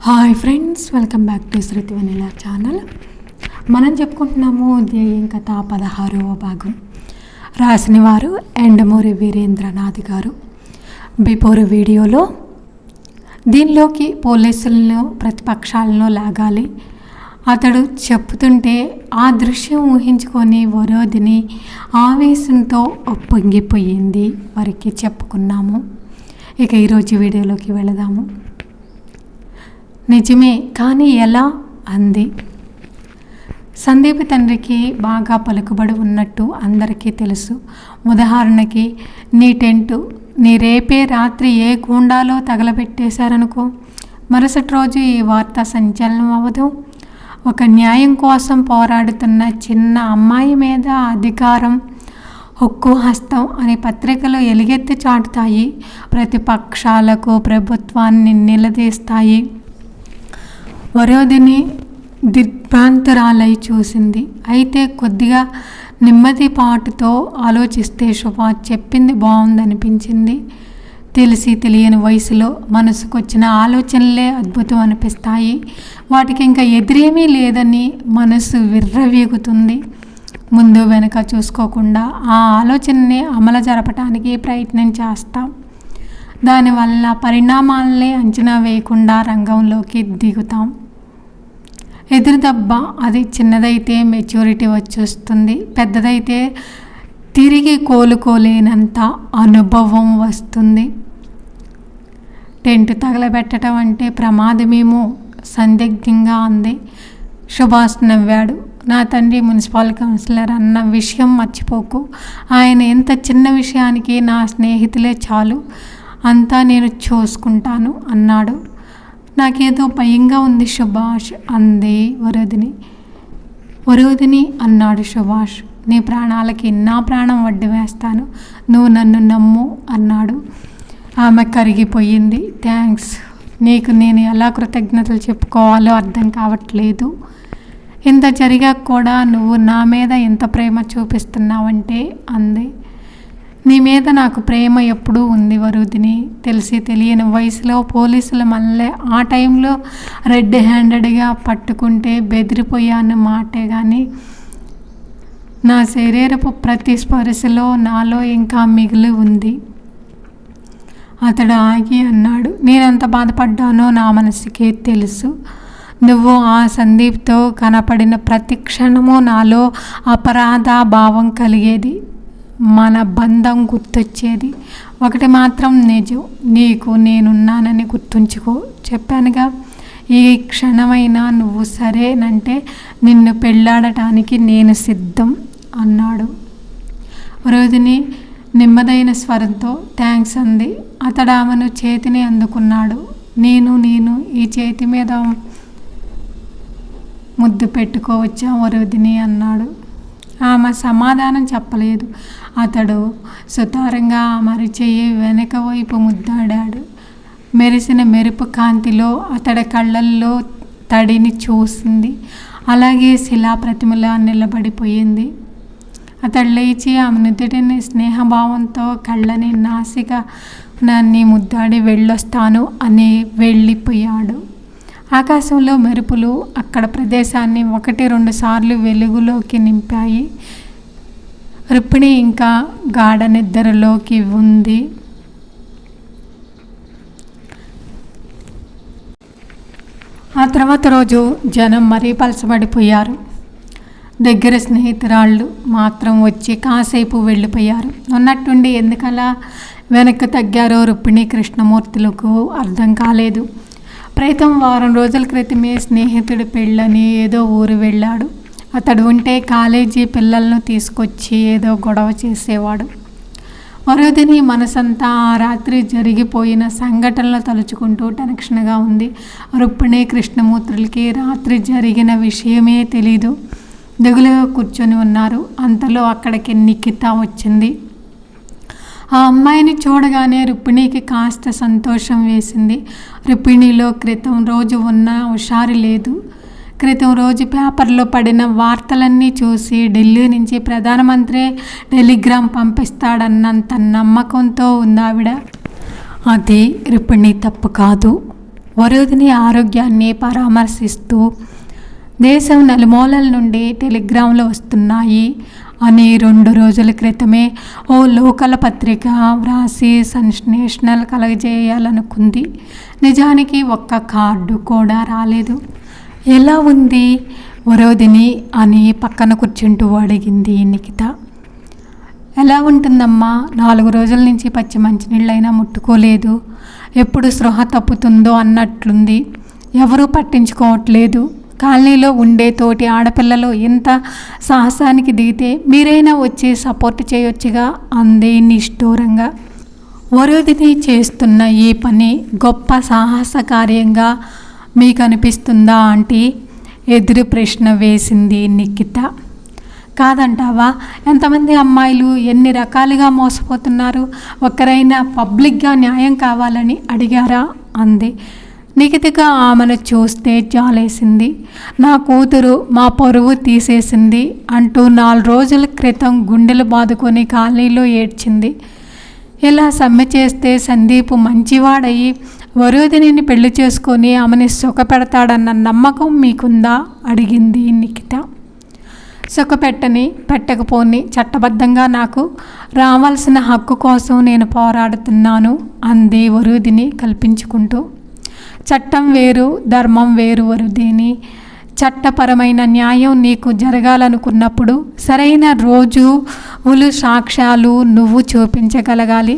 Hi friends, welcome back to Shruti Vennela channel. మనం చెప్పుకుంటున్నాము ధ్యేయం కథ 16వ భాగం. రాసిన వారు ఎండమూరి వీరేంద్రనాథ్ గారు. బిఫోర్ వీడియోలో దీనిలోకి పోలీసులను ప్రతిపక్షాలను లాగాలి. అతడు చెప్తుంటే ఆ దృశ్యం ఊహించుకొని వరోధిని ఆవేశంతో పొంగిపోయింది వారికి చెప్పుకున్నాము. ఇక ఈరోజు వీడియోలోకి వెళదాము. నిజమే, కానీ ఎలా అంది. సందీప్ తండ్రికి బాగా పలుకుబడి ఉన్నట్టు అందరికీ తెలుసు. ఉదాహరణకి, నీ టెంటు నీ రేపే రాత్రి ఏ గూండాలో తగలబెట్టేశారనుకో, మరుసటి రోజు ఈ వార్త సంచలనం అవ్వదు. ఒక న్యాయం కోసం పోరాడుతున్న చిన్న అమ్మాయి మీద అధికారం, హక్కు హస్తం అనే పత్రికలు ఎలుగెత్తి చాటుతాయి. ప్రతిపక్షాలకు ప్రభుత్వాన్ని నిలదీస్తాయి. వరోధిని దిగ్భ్రాంతురాలై చూసింది. అయితే కొద్దిగా నెమ్మదిపాటుతో ఆలోచిస్తే శుభ చెప్పింది బాగుందనిపించింది. తెలిసి తెలియని వయసులో మనసుకొచ్చిన ఆలోచనలే అద్భుతం అనిపిస్తాయి. వాటికి ఇంకా ఎదురేమీ లేదని మనసు విర్రవీగుతుంది. ముందు వెనుక చూసుకోకుండా ఆ ఆలోచనని అమలు జరపడానికి ప్రయత్నం చేస్తాం. దానివల్ల పరిణామాలనే అంచనా వేయకుండా రంగంలోకి దిగుతాం. ఎదురు దెబ్బ అది చిన్నదైతే మెచ్యూరిటీ వచ్చేస్తుంది, పెద్దదైతే తిరిగి కోలుకోలేనంత అనుభవం వస్తుంది. టెంట్ తగలబెట్టడం అంటే ప్రమాదమేమో సందిగ్ధంగా అంది. సుభాష్ నవ్వాడు. నా తండ్రి మున్సిపల్ కౌన్సిలర్ అన్న విషయం మర్చిపోకు. ఆయన ఎంత చిన్న విషయానికి నా స్నేహితులే చాలు, అంతా నేను చూసుకుంటాను అన్నాడు. నాకేదో భయంగా ఉంది సుభాష్ అంది వరోధిని అన్నాడు సుభాష్. నీ ప్రాణాలకి నా ప్రాణం వడ్డీ వేస్తాను, నువ్వు నన్ను నమ్ము అన్నాడు. ఆమె కరిగిపోయింది. థ్యాంక్స్, నీకు నేను ఎలా కృతజ్ఞతలు చెప్పుకోవాలో అర్థం కావట్లేదు. ఇంత జరిగాక కూడా నువ్వు నా మీద ఎంత ప్రేమ చూపిస్తున్నావంటే అంది. నీ మీద నాకు ప్రేమ ఎప్పుడూ ఉంది వరోధిని. తెలిసి తెలియని వయసులో పోలీసులు మళ్ళీ ఆ టైంలో రెడ్ హ్యాండెడ్గా పట్టుకుంటే బెదిరిపోయాను మాటే కానీ నా శరీరపు ప్రతి స్పర్శలో నాలో ఇంకా మిగిలి ఉంది. అతడు ఆగి అన్నాడు. నేనెంత బాధపడ్డానో నా మనసుకే తెలుసు. నువ్వు ఆ సందీప్తో కనపడిన ప్రతి క్షణము నాలో అపరాధ భావం కలిగేది. మన బంధం గుర్తొచ్చేది. ఒకటి మాత్రం నిజం, నీకు నేనున్నానని గుర్తుంచుకో. చెప్పానుగా, ఈ క్షణమైనా నువ్వు సరేనంటే నిన్ను పెళ్ళాడటానికి నేను సిద్ధం అన్నాడు. వరోధిని నెమ్మదైన స్వరంతో థ్యాంక్స్ అంది. అతడు ఆమెను చేతిని అందుకున్నాడు. నేను ఈ చేతి మీద ముద్దు పెట్టుకోవచ్చా వరోధిని అన్నాడు. ఆమె సమాధానం చెప్పలేదు. అతడు సుతారంగా ఆమె చెయ్యి వెనక వైపు ముద్దాడాడు. మెరిసిన మెరుపు కాంతిలో అతడి కళ్ళల్లో తడిని చూసింది. అలాగే శిలాప్రతిమలా నిలబడిపోయింది. అతడు లేచి ఆమె నుదుటిని స్నేహభావంతో కళ్ళని నాసిక నన్ను ముద్దాడి వెళ్ళొస్తాను అని వెళ్ళిపోయాడు. ఆకాశంలో మెరుపులు అక్కడ ప్రదేశాన్ని 1-2 సార్లు వెలుగులోకి నింపాయి. రుక్మిణి ఇంకా గాఢ నిద్రలోకి ఉంది. ఆ తర్వాత రోజు జనం మరీ పలసబడిపోయారు. దగ్గర స్నేహితురాళ్ళు మాత్రం వచ్చి కాసేపు వెళ్ళిపోయారు. ఉన్నట్టుండి ఎందుకలా వెనక్కి తగ్గారో రుక్మిణి కృష్ణమూర్తులకు అర్థం కాలేదు. ప్రీతం వారం రోజుల క్రితమే స్నేహితుడి పెళ్ళని ఏదో ఊరు వెళ్ళాడు. అతడు ఉంటే కాలేజీ పిల్లలను తీసుకొచ్చి ఏదో గొడవ చేసేవాడు. వరోధిని మనసంతా ఆ రాత్రి జరిగిపోయిన సంఘటనలు తలుచుకుంటూ టెన్షన్గా ఉంది. రుక్మిణి కృష్ణమూర్తులకి రాత్రి జరిగిన విషయమే తెలీదు. దిగులుగా కూర్చొని ఉన్నారు. అంతలో అక్కడికి నిఖిత వచ్చింది. ఆ అమ్మాయిని చూడగానే రుక్మిణికి కాస్త సంతోషం వేసింది. రుక్మిణిలో క్రితం రోజు ఉన్న హుషారు లేదు. క్రితం రోజు పేపర్లో పడిన వార్తలన్నీ చూసి ఢిల్లీ నుంచి ప్రధానమంత్రి టెలిగ్రామ్ పంపిస్తాడన్నంత నమ్మకంతో ఉంది ఆవిడ. అది రుక్మిణి తప్పు కాదు. వరుదిని ఆరోగ్యాన్ని పరామర్శిస్తూ దేశం నలుమూలల నుండి టెలిగ్రామ్లు వస్తున్నాయి అని 2 రోజుల క్రితమే ఓ లోకల్ పత్రిక వ్రాసి సెన్సేషనల్ కలగజేయాలనుకుంది. నిజానికి ఒక్క కార్డు కూడా రాలేదు. ఎలా ఉంది వరోధిని అని పక్కన కూర్చుంటూ అడిగింది నిఖిత. ఎలా ఉంటుందమ్మా, 4 రోజుల నుంచి పచ్చి మంచినీళ్ళైనా ముట్టుకోలేదు. ఎప్పుడు స్పృహ తప్పుతుందో అన్నట్లుంది. ఎవరూ పట్టించుకోవట్లేదు. కాలనీలో ఉండే తోటి ఆడపిల్లలు ఎంత సాహసానికి దిగితే మీరైనా వచ్చి సపోర్ట్ చేయొచ్చుగా అంది నిష్ఠూరంగా. వరోధిని చేస్తున్న ఈ పని గొప్ప సాహస కార్యంగా మీకు అనిపిస్తుందా ఆంటీ? ఎదురు ప్రశ్న వేసింది నిఖిత. కాదంటావా? ఎంతమంది అమ్మాయిలు ఎన్ని రకాలుగా మోసపోతున్నారు. ఒక్కరైనా పబ్లిక్గా న్యాయం కావాలని అడిగారా అంది. నిఖితగా ఆమెను చూస్తే జాలేసింది. నా కూతురు మా పరువు తీసేసింది అంటూ 4 రోజుల క్రితం గుండెలు బాదుకొని కాలనీలో ఏడ్చింది. ఇలా సమ్మె చేస్తే సందీప్ మంచివాడయి వరోధిని పెళ్లి చేసుకొని ఆమెని సుఖపెడతాడన్న నమ్మకం మీకుందా అడిగింది నిఖిత. పెట్టకపోని చట్టబద్ధంగా నాకు రావాల్సిన హక్కు కోసం నేను పోరాడుతున్నాను అంది వరుదిని కల్పించుకుంటూ. చట్టం వేరు, ధర్మం వేరు వరుదిని. చట్టపరమైన న్యాయం నీకు జరగాలనుకున్నప్పుడు సరైన రోజులు సాక్ష్యాలు నువ్వు చూపించగలగాలి.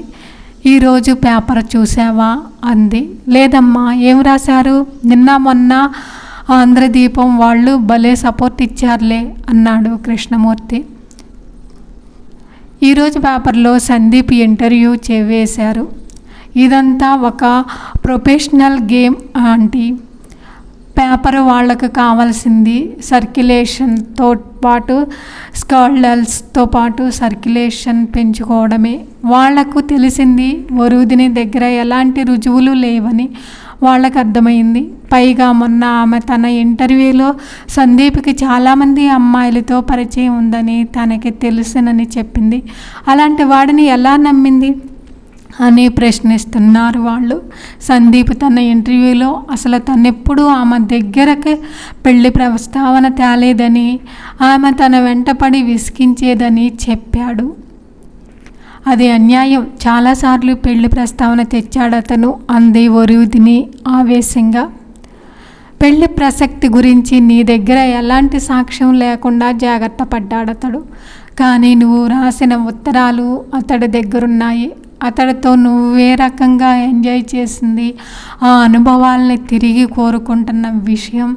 ఈరోజు పేపర్ చూసావా అంది. లేదమ్మా, ఏం రాశారు? నిన్న మొన్న ఆంధ్రదీపం వాళ్ళు భలే సపోర్ట్ ఇచ్చారులే అన్నాడు కృష్ణమూర్తి. ఈరోజు పేపర్లో సందీప్ ఇంటర్వ్యూ వేశారు. ఇదంతా ఒక ప్రొఫెషనల్ గేమ్ ఆంటీ. పేపర్ వాళ్ళకు కావాల్సింది సర్క్యులేషన్తో పాటు స్కాండల్స్తో పాటు సర్క్యులేషన్ పెంచుకోవడమే. వాళ్లకు తెలిసింది వరుదిని దగ్గర ఎలాంటి రుజువులు లేవని వాళ్ళకు అర్థమైంది. పైగా మొన్న ఆమె తన ఇంటర్వ్యూలో సందీప్కి చాలామంది అమ్మాయిలతో పరిచయం ఉందని తనకి తెలుసునని చెప్పింది. అలాంటి వాడిని ఎలా నమ్మింది అని ప్రశ్నిస్తున్నారు వాళ్ళు. సందీప్ తన ఇంటర్వ్యూలో అసలు తనెప్పుడు ఆమె దగ్గరకు పెళ్లి ప్రస్తావన తేలేదని, ఆమె తన వెంటపడి విసిగించేదని చెప్పాడు. అది అన్యాయం. చాలాసార్లు పెళ్లి ప్రస్తావన తెచ్చాడతను అంది వరుదిని ఆవేశంగా. పెళ్లి ప్రసక్తి గురించి నీ దగ్గర ఎలాంటి సాక్ష్యం లేకుండా జాగ్రత్త పడ్డాడతడు. కానీ నువ్వు రాసిన ఉత్తరాలు అతడి దగ్గరున్నాయి. అతడితో నువ్వే రకంగా ఎంజాయ్ చేసింది, ఆ అనుభవాల్ని తిరిగి కోరుకుంటున్న విషయం,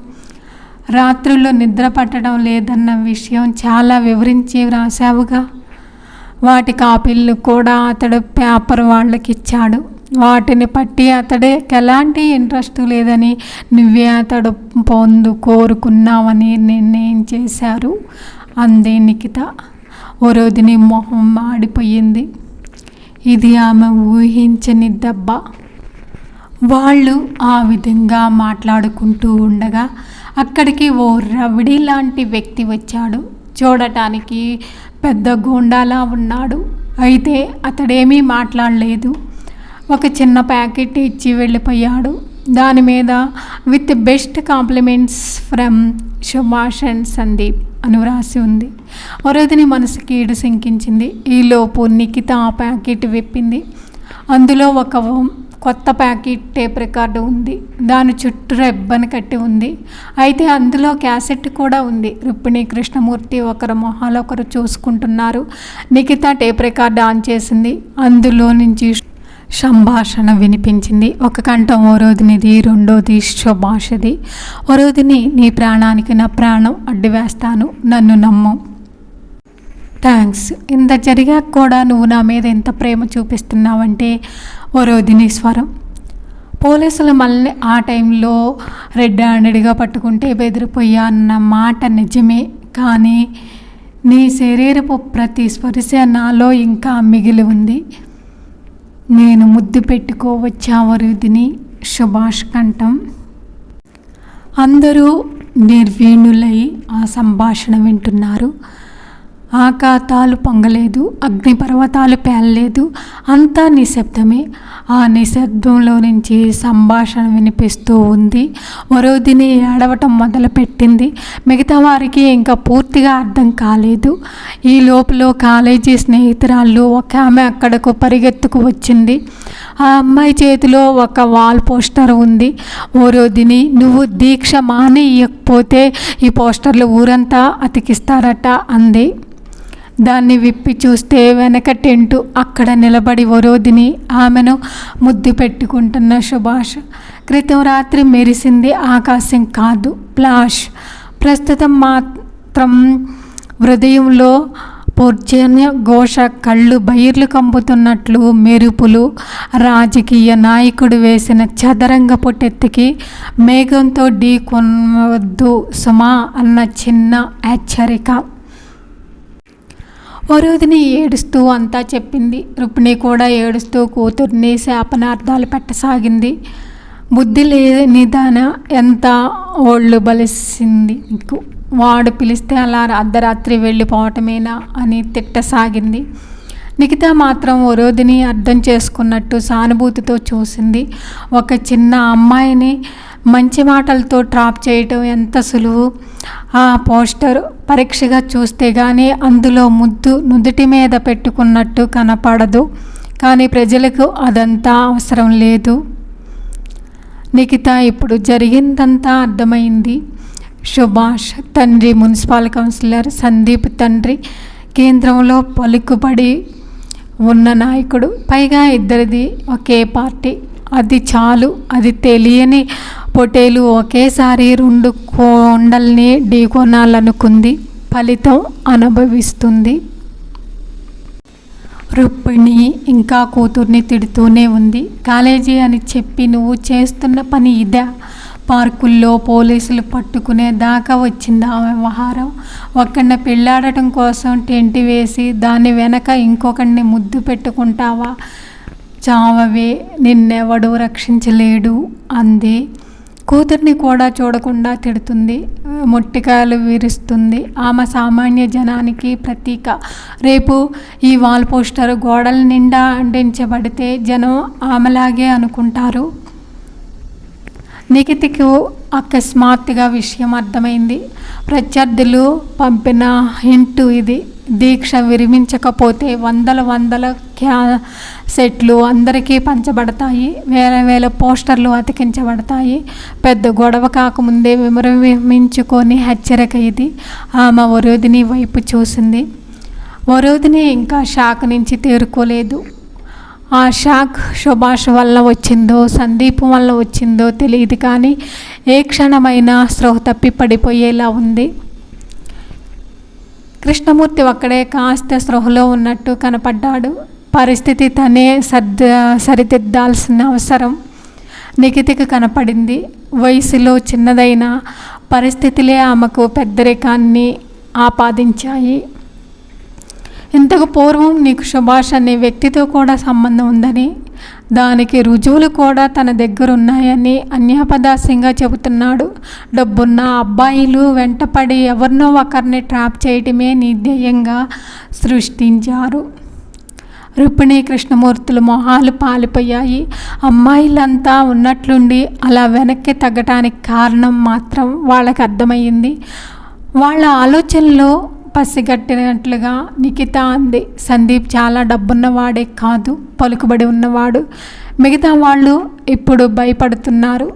రాత్రుల్లో నిద్ర పట్టడం లేదన్న విషయం చాలా వివరించి రాశావుగా. వాటి కాపీలు కూడా అతడు పేపర్ వాళ్ళకి ఇచ్చాడు. వాటిని పట్టి అతడికి ఎలాంటి ఇంట్రెస్ట్ లేదని, నువ్వే అతడు కోరుకున్నావని నిర్ణయం చేశారు అంది నిఖిత. వరోధిని మొహం మాడిపోయింది. ఇది ఆమె ఊహించని దెబ్బ. వాళ్ళు ఆ విధంగా మాట్లాడుకుంటూ ఉండగా అక్కడికి ఓ రవిడి లాంటి వ్యక్తి వచ్చాడు. చూడటానికి పెద్ద గూండాలా ఉన్నాడు. అయితే అతడేమీ మాట్లాడలేదు. ఒక చిన్న ప్యాకెట్ ఇచ్చి వెళ్ళిపోయాడు. దాని మీద with best compliments from Subhash and Sandeep అని వ్రాసి ఉంది. వరోధిని మనసుకి ఈడు శంకించింది. ఈలోపు నిఖిత ఆ ప్యాకెట్ విప్పింది. అందులో ఒక కొత్త ప్యాకెట్ టేప్ రికార్డు ఉంది. దాని చుట్టూ రిబ్బన్ కట్టి ఉంది. అయితే అందులో క్యాసెట్ కూడా ఉంది. రుక్మిణి, కృష్ణమూర్తి ఒకరు మొహాలు ఒకరు చూసుకుంటున్నారు. నిఖిత టేప్ రికార్డు ఆన్ చేసింది. అందులో నుంచి సంభాషణ వినిపించింది. ఒక కంఠం వరోధినిది, రెండోది సుభాషది. వరోధిని, నీ ప్రాణానికి నా ప్రాణం అడ్డువేస్తాను, నన్ను నమ్ము. థ్యాంక్స్. ఇంత జరిగాక కూడా నువ్వు నా మీద ఎంత ప్రేమ చూపిస్తున్నావంటే వరోధిని స్వరం. పోలీసులు మళ్ళీ ఆ టైంలో రెడ్ హ్యాండెడ్గా పట్టుకుంటే బెదిరిపోయా అన్న మాట నిజమే. కానీ నీ శరీరపు ప్రతి స్పర్శ నాలో ఇంకా మిగిలి ఉంది. నేను ముద్దు పెట్టుకోవచ్చా వరోధిని? సుభాష్ కంఠం. అందరూ నిర్వీణులై ఆ సంభాషణ వింటున్నారు. ఆకాతాలు పొంగలేదు, అగ్నిపర్వతాలు పేలలేదు, అంతా నిశ్శబ్దమే. ఆ నిశ్శబ్దంలో నుంచి సంభాషణ వినిపిస్తూ ఉంది. వరోధిని ఏడవటం మొదలుపెట్టింది. మిగతా వారికి ఇంకా పూర్తిగా అర్థం కాలేదు. ఈ లోపల కాలేజీ స్నేహితురాళ్ళు ఒక ఆమె అక్కడకు పరిగెత్తుకు వచ్చింది. ఆ అమ్మాయి చేతిలో ఒక వాల్ పోస్టర్ ఉంది. వరోధిని, నువ్వు దీక్ష మానేయకపోతే ఈ పోస్టర్లు ఊరంతా అతికిస్తారట అంది. దాన్ని విప్పి చూస్తే వెనక టెంటు. అక్కడ నిలబడి వరోధిని ఆమెను ముద్దు పెట్టుకుంటున్న సుభాష్. క్రితం రాత్రి మెరిసింది ఆకాశం కాదు, ఫ్లాష్. ప్రస్తుతం మాత్రం హృదయంలో పౌర్జన్య ఘోష, కళ్ళు బైర్లు కంపుతున్నట్లు మెరుపులు. రాజకీయ నాయకుడు వేసిన చదరంగ పొట్టెత్తికి మేఘంతో ఢీకొనవద్దు సుమా అన్న చిన్న హెచ్చరిక. వరోధిని ఏడుస్తూ అంతా చెప్పింది. రుక్మిణి కూడా ఏడుస్తూ కూతుర్ని శాపనార్థాలు పెట్టసాగింది. బుద్ధి లేనిదాన, ఎంత ఒళ్ళు బలిసింది నీకు, వాడు పిలిస్తే అలా అర్ధరాత్రి వెళ్ళిపోవటమేనా అని తిట్టసాగింది. నిఖిత మాత్రం వరోధిని అర్థం చేసుకున్నట్టు సానుభూతితో చూసింది. ఒక చిన్న అమ్మాయిని మంచి మాటలతో ట్రాప్ చేయటం ఎంత సులువు. ఆ పోస్టర్ పరీక్షగా చూస్తే కానీ అందులో ముద్దు నుదుటి మీద పెట్టుకున్నట్టు కనపడదు. కానీ ప్రజలకు అదంతా అవసరం లేదు. నిఖిత ఇప్పుడు జరిగిందంతా అర్థమైంది. సుభాష్ తండ్రి మున్సిపల్ కౌన్సిలర్, సందీప్ తండ్రి కేంద్రంలో పలుకుబడి ఉన్న నాయకుడు. పైగా ఇద్దరిది ఒకే పార్టీ. అది చాలు. అది తెలియని పొటేలు ఒకేసారి 2 కొండల్ని ఢీకొనాలనుకుంది. ఫలితం అనుభవిస్తుంది. రుక్మిణి ఇంకా కూతుర్ని తిడుతూనే ఉంది. కాలేజీ అని చెప్పి నువ్వు చేస్తున్న పని ఇదా? పార్కుల్లో పోలీసులు పట్టుకునే దాకా వచ్చింది ఆ వ్యవహారం. ఒకడిని పెళ్ళాడటం కోసం టెంట్ వేసి దాని వెనక ఇంకొకడిని ముద్దు పెట్టుకుంటావా? చావవే, నిన్నెవడూ రక్షించలేడు అంది. కూతుర్ని కూడా చూడకుండా తిడుతుంది. మొట్టికాయలు విరుస్తుంది. ఆమె సామాన్య జనానికి ప్రతీక. రేపు ఈ వాల్ పోస్టర్ గోడల నిండా అంటించబడితే జనం ఆమెలాగే అనుకుంటారు. నిఖితకు అకస్మాత్తుగా విషయం అర్థమైంది. ప్రత్యర్థులు పంపిన హింటు ఇది. దీక్ష విరమించకపోతే వందల క్యాసెట్లు అందరికీ పంచబడతాయి. వేల పోస్టర్లు అతికించబడతాయి. పెద్ద గొడవ కాకముందే విరమించుకొని హెచ్చరిక ఇది. ఆమె వరోధిని వైపు చూసింది. వరోధిని ఇంకా షాక్ నుంచి తేరుకోలేదు. ఆ షాక్ సుభాష్ వల్ల వచ్చిందో సందీప్ వల్ల వచ్చిందో తెలియదు, కానీ ఏ క్షణమైనా స్పృహ తప్పి పడిపోయేలా ఉంది. కృష్ణమూర్తి ఒక్కడే కాస్త స్పృహలో ఉన్నట్టు కనపడ్డాడు. పరిస్థితి తనే సరిదిద్దాల్సిన అవసరం నిఖితకు కనపడింది. వయసులో చిన్నదైన పరిస్థితులే ఆమెకు పెద్దరికాన్ని ఆపాదించాయి. ఇంతకు పూర్వం నీకు సుభాష్ అనే వ్యక్తితో కూడా సంబంధం ఉందని, దానికి రుజువులు కూడా తన దగ్గర ఉన్నాయని అన్యాపదాస్యంగా చెబుతున్నాడు. డబ్బున్న అబ్బాయిలు వెంటపడి ఎవరినో ఒకరిని ట్రాప్ చేయటమే నీ ధ్యేయంగా సృష్టించారు. రుక్మిణి కృష్ణమూర్తుల మొహాలు పాలిపోయాయి. అమ్మాయిలంతా ఉన్నట్లుండి అలా వెనక్కి తగ్గటానికి కారణం మాత్రం వాళ్ళకి అర్థమయ్యింది. వాళ్ళ ఆలోచనలో పసిగట్టినట్లుగా నిఖిత అంది. సందీప్ చాలా డబ్బున్నవాడే కాదు, పలుకుబడి ఉన్నవాడు. మిగతా వాళ్ళు ఇప్పుడు భయపడుతున్నారు.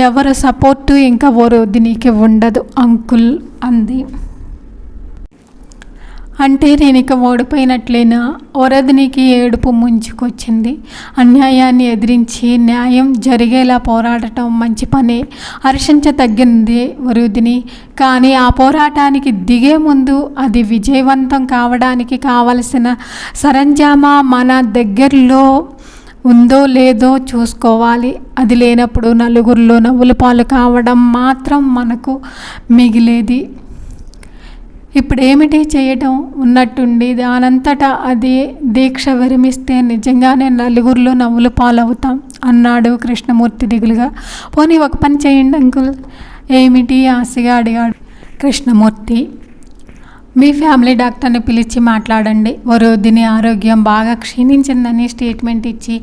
ఎవరు సపోర్టు ఇంకా వరోధినికి ఉండదు అంకుల్ అంది. అంటే నేను ఇక ఓడిపోయినట్లేనా? వరోధినికి ఏడుపు ముంచుకొచ్చింది. అన్యాయాన్ని ఎదిరించి న్యాయం జరిగేలా పోరాడటం మంచి పనే, హర్షించదగింది వరోధిని. కానీ ఆ పోరాటానికి దిగే ముందు అది విజయవంతం కావడానికి కావలసిన సరంజామా మన దగ్గరలో ఉందో లేదో చూసుకోవాలి. అది లేనప్పుడు నలుగురిలో నవ్వుల పాలు కావడం మాత్రం మనకు మిగిలేది. ఇప్పుడేమిటి చేయటం? ఉన్నట్టుండి దానంతటా అది దీక్ష విరమిస్తే నిజంగానే నలుగురిలో నవ్వులు పాలవుతాం అన్నాడు కృష్ణమూర్తి దిగులుగా. పోనీ ఒక పని చేయండి అంకుల్. ఏమిటి? ఆశగా అడిగాడు కృష్ణమూర్తి. మీ ఫ్యామిలీ డాక్టర్ని పిలిచి మాట్లాడండి. వరుదిని ఆరోగ్యం బాగా క్షీణించిందని స్టేట్మెంట్ ఇచ్చి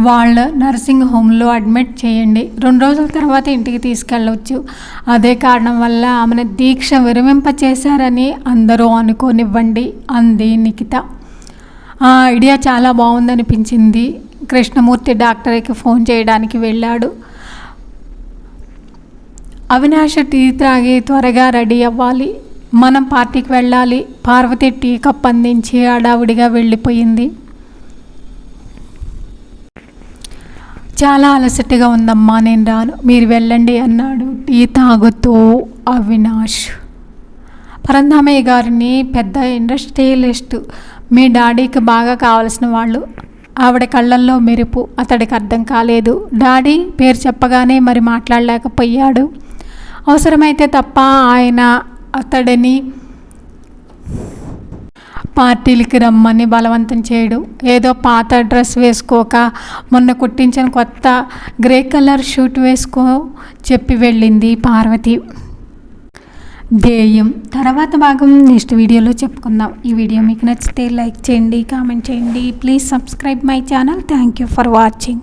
వాళ్ళ నర్సింగ్ హోమ్లో అడ్మిట్ చేయండి. 2 రోజుల తర్వాత ఇంటికి తీసుకెళ్ళవచ్చు. అదే కారణం వల్ల ఆమెను దీక్ష విరమింపచేశారని అందరూ అనుకోనివ్వండి అంది నిఖిత. ఆ ఐడియా చాలా బాగుందనిపించింది. కృష్ణమూర్తి డాక్టర్కి ఫోన్ చేయడానికి వెళ్ళాడు. అవినాష్ టీ త్రాగి త్వరగా రెడీ అవ్వాలి, మనం పార్టీకి వెళ్ళాలి. పార్వతి టీ కప్ అందించి హడావుడిగా వెళ్ళిపోయింది. చాలా అలసటగా ఉందమ్మా, నేను రాను, మీరు వెళ్ళండి అన్నాడు టీ తాగుతూ అవినాష్. పరంధామయ్య గారిని పెద్ద ఇండస్ట్రియలిస్ట్, మీ డాడీకి బాగా కావలసిన వాళ్ళు. ఆవిడ కళ్ళల్లో మెరుపు అతడికి అర్థం కాలేదు. డాడీ పేరు చెప్పగానే మరి మాట్లాడలేకపోయాడు. అవసరమైతే తప్ప ఆయన అతడిని పార్టీలకి రమ్మని బలవంతం చేయడు. ఏదో పాత డ్రెస్ వేసుకోక మొన్న కుట్టించిన కొత్త గ్రే కలర్ షూట్ వేసుకో చెప్పి వెళ్ళింది పార్వతి. ధ్యేయం తర్వాత భాగం నెక్స్ట్ వీడియోలో చెప్పుకుందాం. ఈ వీడియో మీకు నచ్చితే లైక్ చేయండి, కామెంట్ చేయండి. Please subscribe my channel. Thank you for watching.